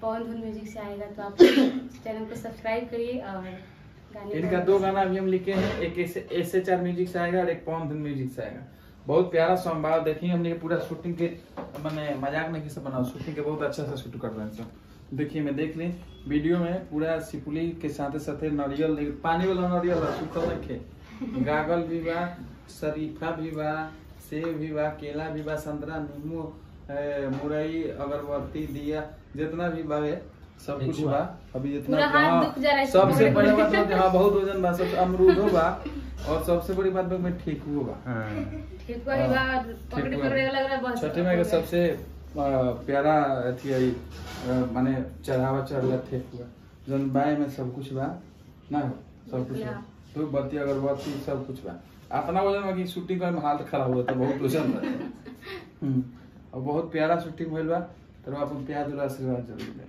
पवन धुन म्यूजिक से आएगा, तो आप चैनल को सब्सक्राइब करिए। और इनका 2 गाना अभी हम लिखे हैं, एक SHR म्यूजिक से आएगा और एक पवन धुन म्यूजिक से आएगा। बहुत प्यारा सॉन्ग बा। देखिए हमने पूरा शूटिंग के मैंने मजाक नहीं से बनाओ, शूटिंग के बहुत अच्छा से शूट कर रहे हैं। देखिए मैं देख ली वीडियो में पूरा सिपुली के साथ साथ नारियल, पानी वाला नारियल सूखल रखे, गागल भी बा, शरीफा भी बा, सेब भी बा, केला भी बा, संतरा, नींबू, मुरई, अगरबत्ती, दिया, जितना भी बा सब कुछ बा। अभी जितना सबसे बड़ी बात है, बहुत वजन बा, सब अमरूद बा, और सबसे बड़ी बात में ठेकुआ बा। छठे में के सबसे प्यारा अथी माने चढ़ावा चढ़ला ठेकुआ, जन बाय में सब कुछ बा ना, सब कुछ तो बत्ती अगरबत्ती सब कुछ बा। अपना वजन में शूटिंग में हालत खराब हुआ था, बहुत वजन बा। और बहुत प्यारा शूटिंग भइल बा। तो आप प्यार दुलार आशीर्वाद जरूर दें।